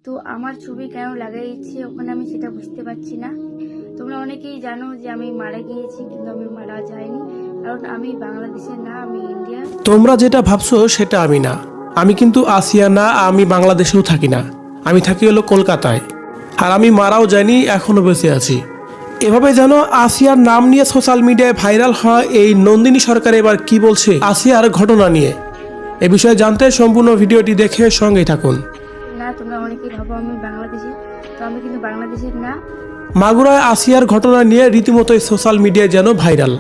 তো আমার ছবি কেন লাগাইছে ওখানে আমি সেটা বুঝতে পারছি না। তোমরা অনেকেই জানো যে আমি মারা গিয়েছি, কিন্তু আমি মারা যাইনি, কারণ আমি বাংলাদেশের না, আমি ইন্ডিয়া। তোমরা যেটা ভাবছো সেটা আমি না। আমি কিন্তু আসিয়া না, আমি বাংলাদেশেও থাকি না। আমি থাকি হলো কলকাতায়। আর আমি মারাও যাইনি, এখনো বেঁচে আছি। এভাবে যেন আসিয়ার নাম নিয়ে সোশ্যাল মিডিয়ায় ভাইরাল হয় এই নন্দিনী সরকার এবার কি বলছে আসিয়ার ঘটনা নিয়ে। এ বিষয়ে জানতে সম্পূর্ণ ভিডিওটি দেখে সঙ্গেই থাকুন। না, তোমরা অনেকেই ভাবো আমি বাংলাদেশি, তো আমি কিন্তু বাংলাদেশের না। মাগুরায় আসিয়ার ঘটনা নিয়ে রীতিমতোই সোশ্যাল মিডিয়ায় যেন ভাইরাল।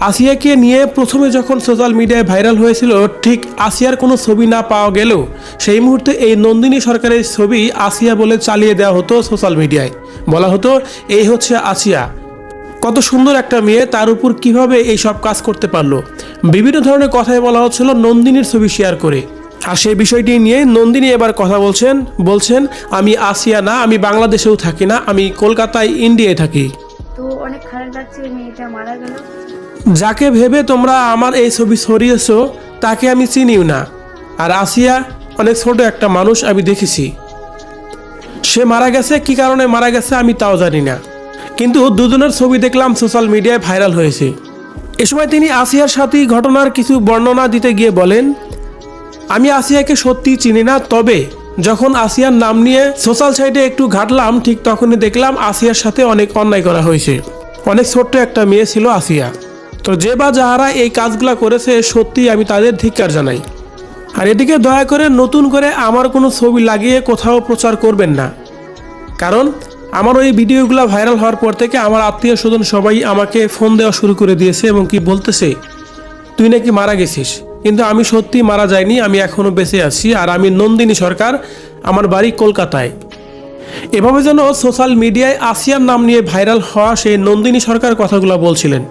আসিয়াকে নিয়ে প্রথমে যখন সোশ্যাল মিডিয়ায় ভাইরাল হয়েছিল, ঠিক আসিয়ার কোনো ছবি না পাওয়া গেলেও সেই মুহূর্তে এই নন্দিনী সরকারের ছবি আসিয়া বলে চালিয়ে দেওয়া হতো সোশ্যাল মিডিয়ায়। বলা হতো এই হচ্ছে আসিয়া, কত সুন্দর একটা মেয়ে, তার উপর কিভাবে এই সব কাজ করতে পারলো। বিভিন্ন ধরনের কথাই বলা হচ্ছিল নন্দিনীর ছবি শেয়ার করে। আর সেই বিষয়টি নিয়ে নন্দিনী এবার কথা বলছেন আমি আসিয়া না, আমি বাংলাদেশেও থাকি না, আমি কলকাতায় ইন্ডিয়ায় থাকি। তো অনেক খারাপ লাগছে, মেয়েটা মারা গেল। যাকে ভেবে তোমরা আমার এই ছবি ছড়িয়েছো তাকে আমি চিনিও না। আর আসিয়া অনেক ছোট একটা মানুষ, আমি দেখেছি। সে মারা গেছে, কি কারণে মারা গেছে আমি তাও জানি না, কিন্তু দুজনের ছবি দেখলাম সোশ্যাল মিডিয়ায় ভাইরাল হয়েছে। এ সময় তিনি আসিয়ার সাথে ঘটনার কিছু বর্ণনা দিতে গিয়ে বলেন, আমি আসিয়াকে সত্যি চিনি না, তবে যখন আসিয়ার নাম নিয়ে সোশ্যাল সাইটে একটু ঘাটলাম, ঠিক তখনই দেখলাম আসিয়ার সাথে অনেক অন্যায় করা হয়েছে। অনেক ছোট্ট একটা মেয়ে ছিল আসিয়া। তো যে বা যাহারা এই কাজগুলো করেছে, সত্যি আমি তাদের ধিক্কার জানাই। আর এদিকে দয়া করে নতুন করে আমার কোনো ছবি লাগিয়ে কোথাও প্রচার করবেন না, কারণ আমার ওই ভিডিওগুলো ভাইরাল হওয়ার পর থেকে আমার আত্মীয় স্বজন সবাই আমাকে ফোন দেওয়া শুরু করে দিয়েছে এবং কি বলতেছে তুই নাকি মারা গেছিস। কিন্তু আমি সত্যি মারা যাইনি, আমি এখনও বেঁচে আছি। আর আমি নন্দিনী সরকার, আমার বাড়ি কলকাতায়। এভাবে যেন সোশ্যাল মিডিয়ায় আসিয়ার নাম নিয়ে ভাইরাল হওয়া সেই নন্দিনী সরকার কথাগুলো বলছিলেন।